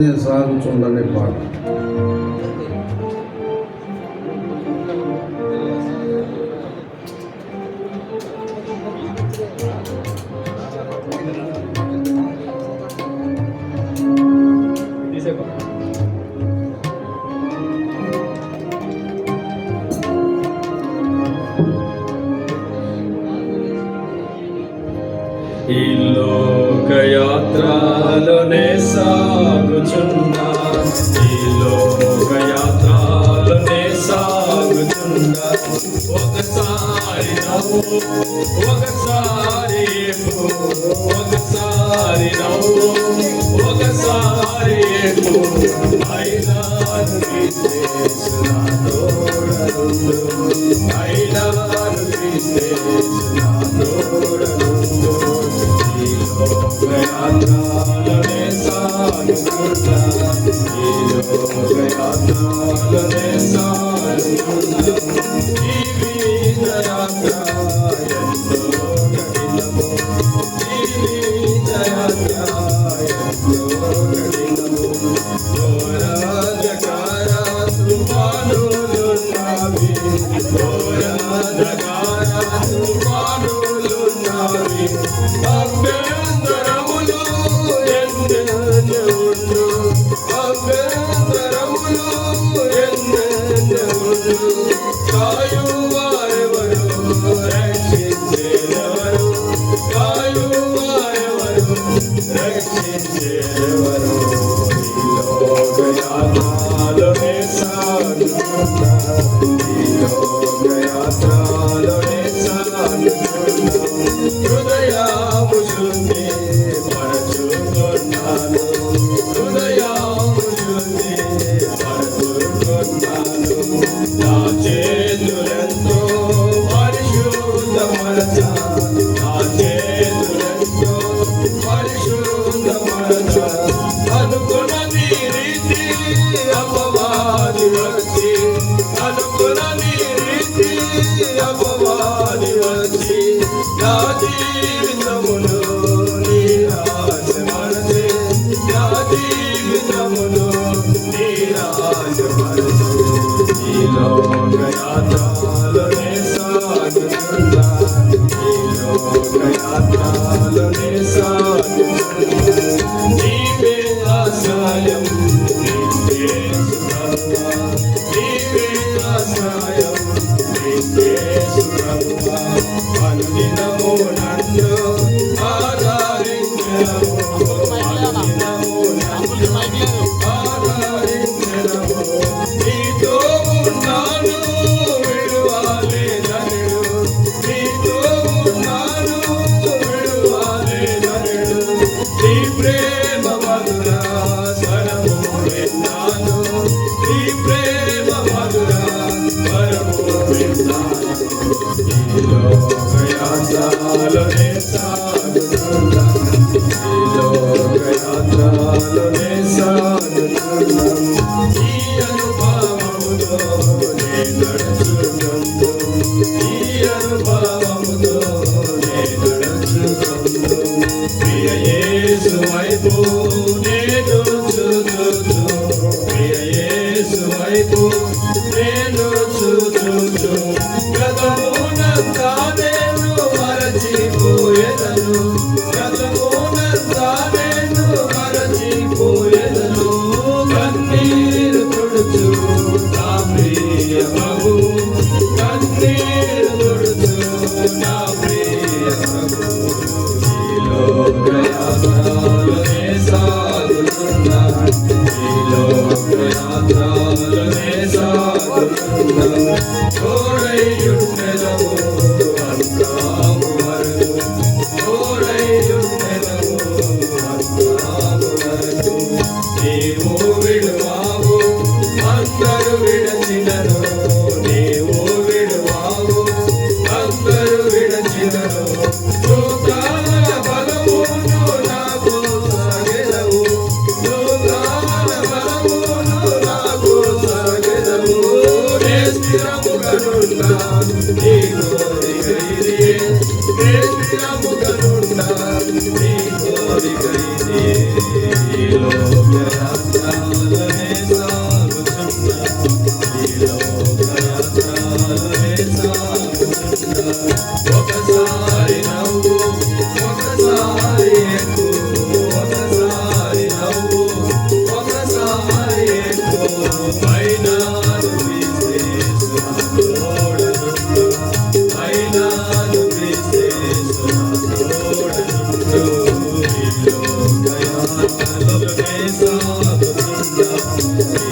సాగుచుండని పాట. ఈ లోకయాత్రలోనే సాగుచున్నా, ఈ లోకయాత్రలోనే సాగుచున్నా. ఒకసారి నవ్వు, ఒకసారి ఏపు, ఒకసారి నవ్వు, ఒకసారి ఏపు. అయినాను క్రీస్తు నా తోడనుండు, అయినాను క్రీస్తు నా తోడనుండు. ఈ లోకయాత్రలోనే సాగుతున్నా, ఈ లోకయాత్రలోనే సాగుతున్నా. జీవిత యాత్ర ఎంతో కఠినము, జీవిత యాత్ర ఎంతో కఠినము. ఘోరాంధకార తుఫానులున్నవి, ఘోరాంధకార తుఫానులున్నవి. అభ్యంతరములు ఎన్నెన్నో ఉండు, అభ్యంతరములు ఎన్నెన్నో ఉండు. కాయువారెవరు, రక్షించేదెవరు, కాయువారెవరు, రక్షించేదెవరు. ఈ లోకయాత్రలోనే సాగుతున్నా, ఈ లోకయాత్రలోనే సాగుతున్నా. హృదయము శుద్ధి పరచుకున్నాను, హృదయము శుద్ధి పరచుకున్నాను. నా చేతులెంతో పరిశుద్ధమరచా, నా చేతులెంతో పరిశుద్ధమరచా. అనుకున్నది రీతి అపవాది వచ్చి, అనుకున్నది రీతి అపవాది వచ్చి. నా జీవితమును నిరాశపరచే, నా జీవితమును నిరాశపరచే. ఈ లోకయాత్రలోనే సాగుతున్నా, ఈ లోకయాత్రలోనే సాగుతున్నా. నీవే ఆశ్రయం, నీవే సుఖమా, నీవే ఆశ్రయం, నీవే సుఖమా. అనుదినము నన్ను ఆదరించెదవు, అనుదినము నన్ను ఆదరించెదవు. నీతో ఉన్నాను విడువలేదనెడు, నీతో ఉన్నాను విడువలేదనెడు. నీ ప్రేమ మధుర స్వరము విన్నాను, నీ ప్రేమ మధుర స్వరము విన్నాను. ఈ లోకయాత్రలోనే సాగుతున్నా, ఈ లోకయాత్రలోనే సాగుతున్నా. ఈ అనుభవముతో నే నడుచుకుంటూ, ఈ అనుభవముతో నే నడుచుకుంటూ. ప్రియ యేసు వైపు నేను చూచుచు, ప్రియ యేసు వైపు నేను చూచుచు. గతమునంతా నేను మరచిపోయేదను, గతమునంతా నేను మరచిపోయేదను. కన్నీరు తుడుచు నా ప్రియ ప్రభు, కన్నీరు తుడుచు నా ప్రియ ప్రభు. ఈ లోకయాత్రలోనే సాగుతున్నా, ఈ లోకయాత్రలోనే సాగుతున్నా. తోడైయుండెదవు అంతము వరకు, తోడైయుండెదవు అంతము వరకు. నీవు విడువావు అందరు విడచినను, నీవు విడువావు అందరు విడచినను. దూతాల బలమును నాకు సాగెదవు, దూతాల బలమును నాకు సాగెదవు. నే స్థిరముగనున్నా నీ కోరిక ఇదియే, నే స్థిరముగనున్నా నీ కోరిక ఇదియే. ఈ లోకయాత్ర ఒకసారి నవ్వు ఒకసారి ఎక్కు ఒకసారి నవ్వు ఒకసారి ఎక్కు అయినాను క్రీస్తు తోడనుండు అయినాను క్రీస్తు తోడనుండు ఈ లోకయాత్రలోనే సాగుతున్నా ఈ